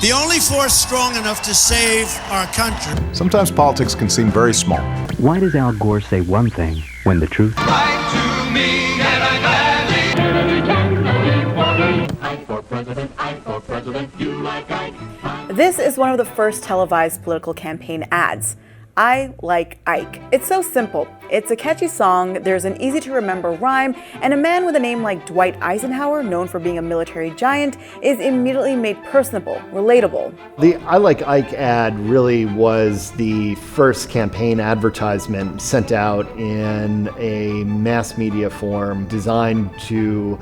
The only force strong enough to save our country. Sometimes politics can seem very small. Why does Al Gore say one thing when the truth? Write to me and I gladly. I for president, you like Ike. This is one of the first televised political campaign ads. I like Ike. It's so simple. It's a catchy song, there's an easy-to-remember rhyme, and a man with a name like Dwight Eisenhower, known for being a military giant, is immediately made personable, relatable. The I Like Ike ad really was the first campaign advertisement sent out in a mass media form designed to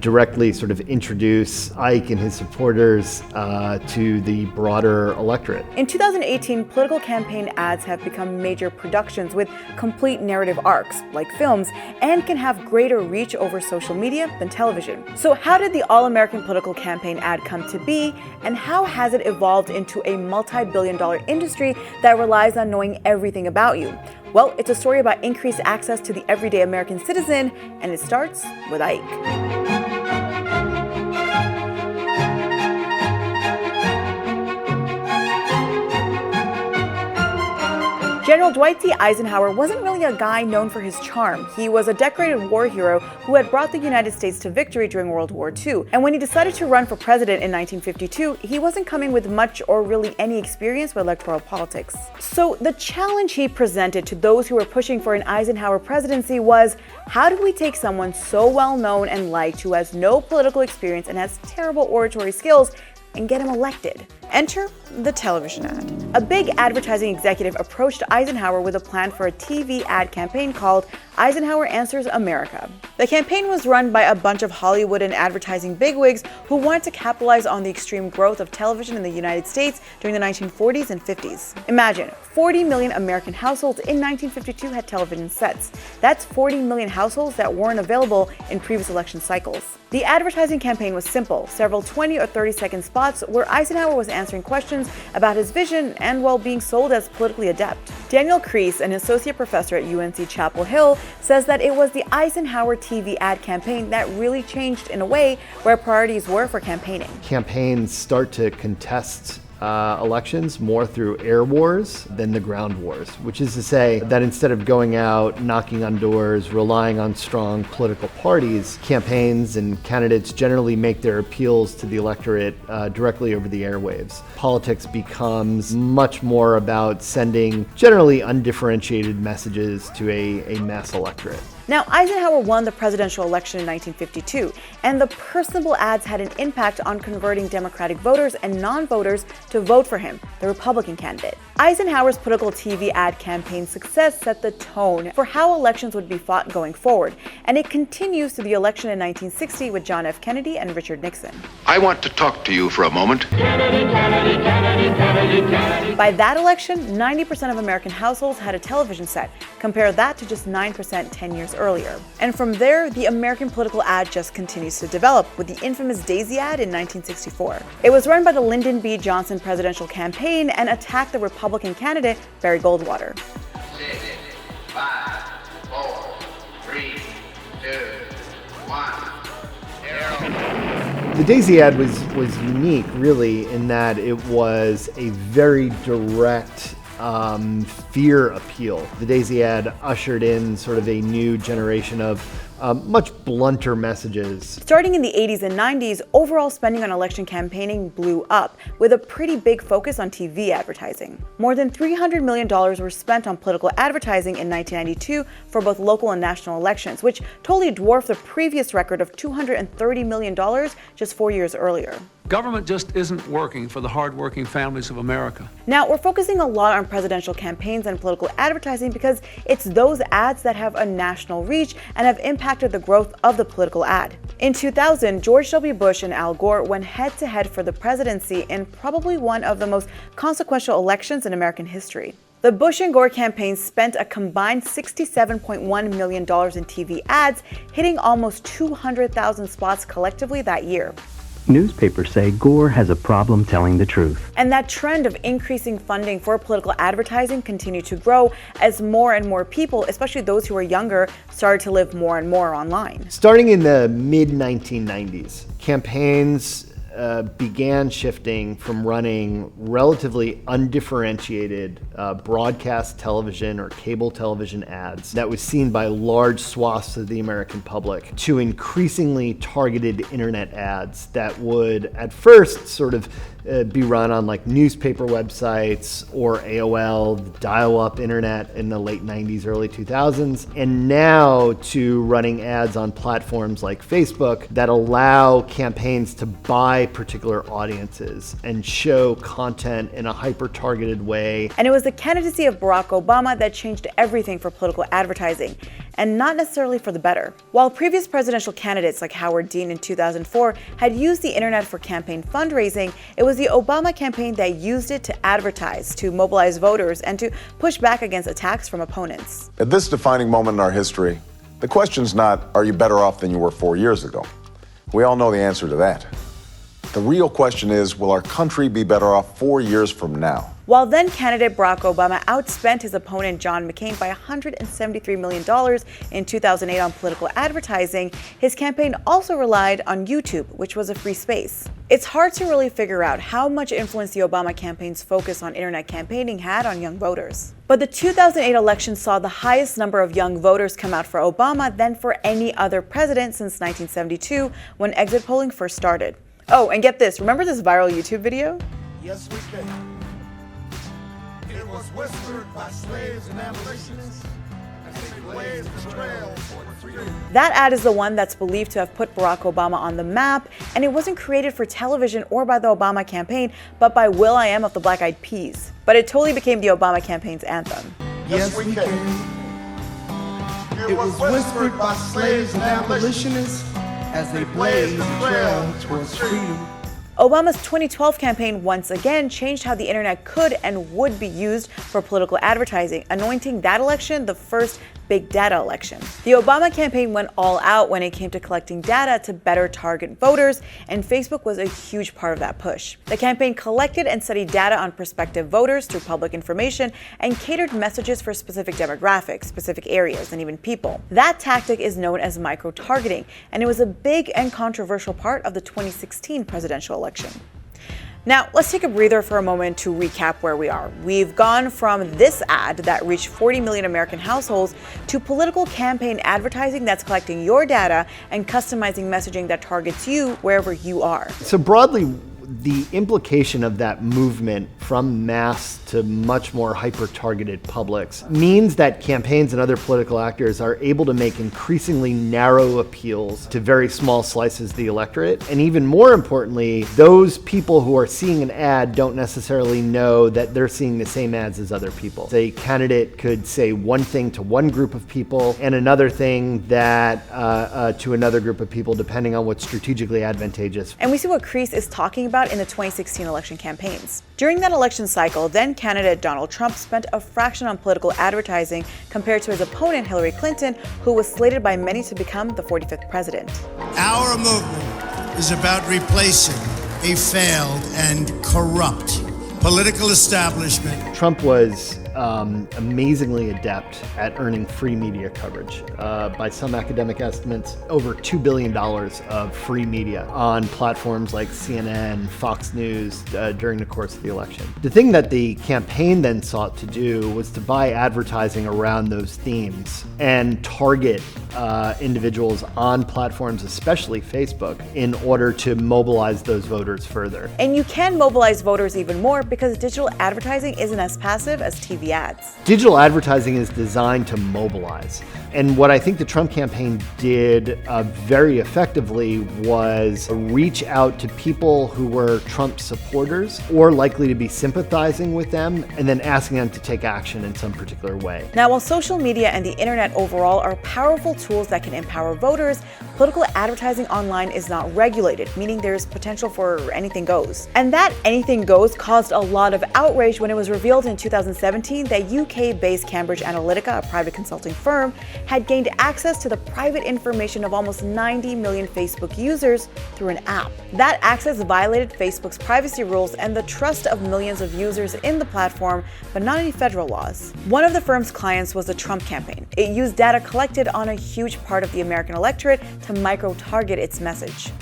directly sort of introduce Ike and his supporters to the broader electorate. In 2018, political campaign ads have become major productions with complete narrative arcs, like films, and can have greater reach over social media than television. So how did the all-American political campaign ad come to be, and how has it evolved into a multi-billion-dollar industry that relies on knowing everything about you? Well, it's a story about increased access to the everyday American citizen, and it starts with Ike. General Dwight D. Eisenhower wasn't really a guy known for his charm. He was a decorated war hero who had brought the United States to victory during World War II. And when he decided to run for president in 1952, he wasn't coming with much or really any experience with electoral politics. So the challenge he presented to those who were pushing for an Eisenhower presidency was, how do we take someone so well known and liked who has no political experience and has terrible oratory skills and get him elected? Enter the television ad. A big advertising executive approached Eisenhower with a plan for a TV ad campaign called Eisenhower Answers America. The campaign was run by a bunch of Hollywood and advertising bigwigs who wanted to capitalize on the extreme growth of television in the United States during the 1940s and 50s. Imagine, 40 million American households in 1952 had television sets. That's 40 million households that weren't available in previous election cycles. The advertising campaign was simple, several 20 or 30-second spots where Eisenhower was answering questions about his vision and while being sold as politically adept. Daniel Kreese, an associate professor at UNC Chapel Hill, says that it was the Eisenhower TV ad campaign that really changed in a way where priorities were for campaigning. Campaigns start to contest elections more through air wars than the ground wars, which is to say that instead of going out, knocking on doors, relying on strong political parties, campaigns and candidates generally make their appeals to the electorate directly over the airwaves. Politics becomes much more about sending generally undifferentiated messages to a mass electorate. Now, Eisenhower won the presidential election in 1952, and the personable ads had an impact on converting Democratic voters and non-voters to vote for him, the Republican candidate. Eisenhower's political TV ad campaign success set the tone for how elections would be fought going forward, and it continues to the election in 1960 with John F. Kennedy and Richard Nixon. I want to talk to you for a moment. By that election, 90% of American households had a television set. Compare that to just 9% 10 years earlier. And from there, the American political ad just continues to develop with the infamous Daisy ad in 1964. It was run by the Lyndon B. Johnson presidential campaign and attacked the Republican candidate, Barry Goldwater. 6, 5, 4, 3, 2, 1, 0. The Daisy ad was unique, really, in that it was a very direct fear appeal. The Daisy ad ushered in sort of a new generation of much blunter messages. Starting in the 80s and 90s, overall spending on election campaigning blew up, with a pretty big focus on TV advertising. More than $300 million were spent on political advertising in 1992 for both local and national elections, which totally dwarfed the previous record of $230 million just 4 years earlier. Government just isn't working for the hardworking families of America. Now, we're focusing a lot on presidential campaigns and political advertising because it's those ads that have a national reach and have impacted the growth of the political ad. In 2000, George W. Bush and Al Gore went head-to-head for the presidency in probably one of the most consequential elections in American history. The Bush and Gore campaigns spent a combined $67.1 million in TV ads, hitting almost 200,000 spots collectively that year. Newspapers say Gore has a problem telling the truth. And that trend of increasing funding for political advertising continued to grow as more and more people, especially those who are younger, started to live more and more online. Starting in the mid-1990s, campaigns began shifting from running relatively undifferentiated broadcast television or cable television ads that was seen by large swaths of the American public to increasingly targeted internet ads that would at first sort of be run on like newspaper websites or AOL, dial-up internet in the late 90s, early 2000s, and now to running ads on platforms like Facebook that allow campaigns to buy particular audiences and show content in a hyper-targeted way. And it was the candidacy of Barack Obama that changed everything for political advertising, and not necessarily for the better. While previous presidential candidates like Howard Dean in 2004 had used the internet for campaign fundraising, it was the Obama campaign that used it to advertise, to mobilize voters, and to push back against attacks from opponents. At this defining moment in our history, the question's not, are you better off than you were 4 years ago? We all know the answer to that. The real question is, will our country be better off 4 years from now? While then candidate Barack Obama outspent his opponent John McCain by $173 million in 2008 on political advertising, his campaign also relied on YouTube, which was a free space. It's hard to really figure out how much influence the Obama campaign's focus on internet campaigning had on young voters. But the 2008 election saw the highest number of young voters come out for Obama than for any other president since 1972, when exit polling first started. Oh, and get this, remember this viral YouTube video? Yes, we can. It was whispered by slaves and abolitionists as they blazed the trail for freedom. That ad is the one that's believed to have put Barack Obama on the map, and it wasn't created for television or by the Obama campaign, but by will.i.am of the Black Eyed Peas. But it totally became the Obama campaign's anthem. Yes, we can. It was whispered by slaves and abolitionists as they blazed the trail towards freedom. Obama's 2012 campaign once again changed how the internet could and would be used for political advertising, anointing that election the first big data election. The Obama campaign went all out when it came to collecting data to better target voters, and Facebook was a huge part of that push. The campaign collected and studied data on prospective voters through public information and catered messages for specific demographics, specific areas, and even people. That tactic is known as micro-targeting, and it was a big and controversial part of the 2016 presidential election. Now, let's take a breather for a moment to recap where we are. We've gone from this ad that reached 40 million American households to political campaign advertising that's collecting your data and customizing messaging that targets you wherever you are. So broadly, the implication of that movement from mass to much more hyper-targeted publics means that campaigns and other political actors are able to make increasingly narrow appeals to very small slices of the electorate. And even more importantly, those people who are seeing an ad don't necessarily know that they're seeing the same ads as other people. A candidate could say one thing to one group of people and another thing that to another group of people, depending on what's strategically advantageous. And we see what Crease is talking about in the 2016 election campaigns. During that election cycle, then candidate Donald Trump spent a fraction on political advertising compared to his opponent Hillary Clinton, who was slated by many to become the 45th president. Our movement is about replacing a failed and corrupt political establishment. Trump was amazingly adept at earning free media coverage. By some academic estimates, over $2 billion of free media on platforms like CNN, Fox News during the course of the election. The thing that the campaign then sought to do was to buy advertising around those themes and target individuals on platforms, especially Facebook, in order to mobilize those voters further. And you can mobilize voters even more because digital advertising isn't as passive as TV ads. Digital advertising is designed to mobilize. And what I think the Trump campaign did very effectively was reach out to people who were Trump supporters or likely to be sympathizing with them, and then asking them to take action in some particular way. Now, while social media and the internet overall are powerful tools that can empower voters, political advertising online is not regulated, meaning there's potential for anything goes. And that anything goes caused a lot of outrage when it was revealed in 2017 that UK-based Cambridge Analytica, a private consulting firm, had gained access to the private information of almost 90 million Facebook users through an app. That access violated Facebook's privacy rules and the trust of millions of users in the platform, but not any federal laws. One of the firm's clients was the Trump campaign. It used data collected on a huge part of the American electorate to micro-target its message.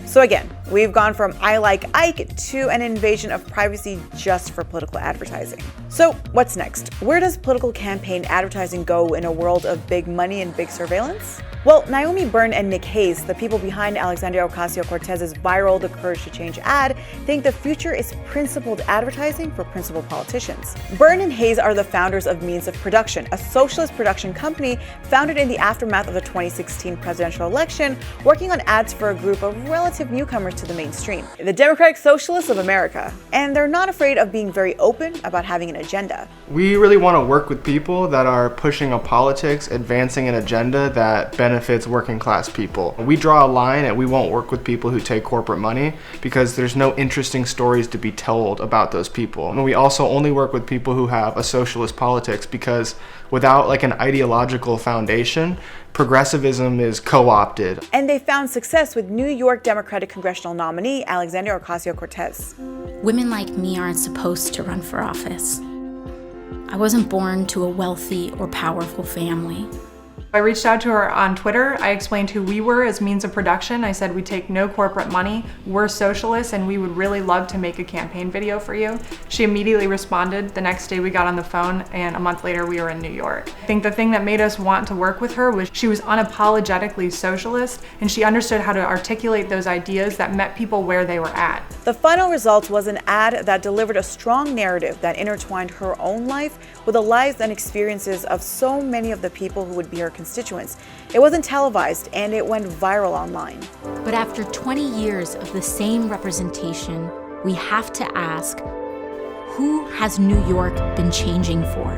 So again, We've gone from I like Ike to an invasion of privacy just for political advertising. So what's next? Where does political campaign advertising go in a world of big money and big surveillance? Well, Naomi Byrne and Nick Hayes, the people behind Alexandria Ocasio-Cortez's viral The Courage to Change ad, think the future is principled advertising for principled politicians. Byrne and Hayes are the founders of Means of Production, a socialist production company founded in the aftermath of the 2016 presidential election, working on ads for a group of relative newcomers to the mainstream, the Democratic Socialists of America. And they're not afraid of being very open about having an agenda. We really want to work with people that are pushing a politics, advancing an agenda that benefits working class people. We draw a line and we won't work with people who take corporate money because there's no interesting stories to be told about those people. And we also only work with people who have a socialist politics because without like an ideological foundation, progressivism is co-opted. And they found success with New York Democratic congressional nominee Alexandria Ocasio-Cortez. Women like me aren't supposed to run for office. I wasn't born to a wealthy or powerful family. I reached out to her on Twitter. I explained who we were as Means of Production. I said we take no corporate money, we're socialists, and we would really love to make a campaign video for you. She immediately responded. The next day we got on the phone, and a month later we were in New York. I think the thing that made us want to work with her was she was unapologetically socialist, and she understood how to articulate those ideas that met people where they were at. The final result was an ad that delivered a strong narrative that intertwined her own life with the lives and experiences of so many of the people who would be her constituents. It wasn't televised, and it went viral online. But after 20 years of the same representation, we have to ask, who has New York been changing for?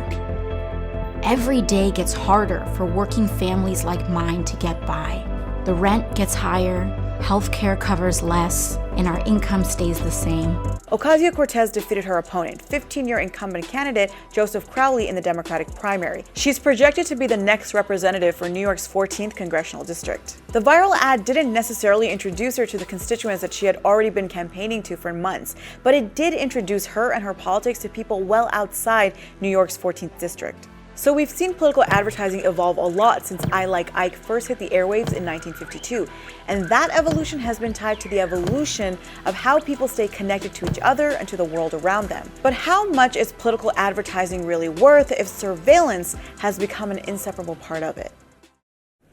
Every day gets harder for working families like mine to get by. The rent gets higher, healthcare covers less, and our income stays the same. Ocasio-Cortez defeated her opponent, 15-year incumbent candidate Joseph Crowley, in the Democratic primary. She's projected to be the next representative for New York's 14th congressional district. The viral ad didn't necessarily introduce her to the constituents that she had already been campaigning to for months, but it did introduce her and her politics to people well outside New York's 14th district. So we've seen political advertising evolve a lot since I Like Ike first hit the airwaves in 1952, and that evolution has been tied to the evolution of how people stay connected to each other and to the world around them. But how much is political advertising really worth if surveillance has become an inseparable part of it?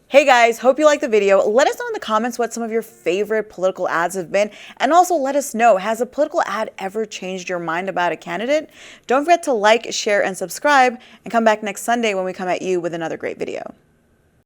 Hey guys, hope you liked the video. Let us know in the comments what some of your favorite political ads have been, and also let us know, has a political ad ever changed your mind about a candidate? Don't forget to like, share, and subscribe, and come back next Sunday when we come at you with another great video.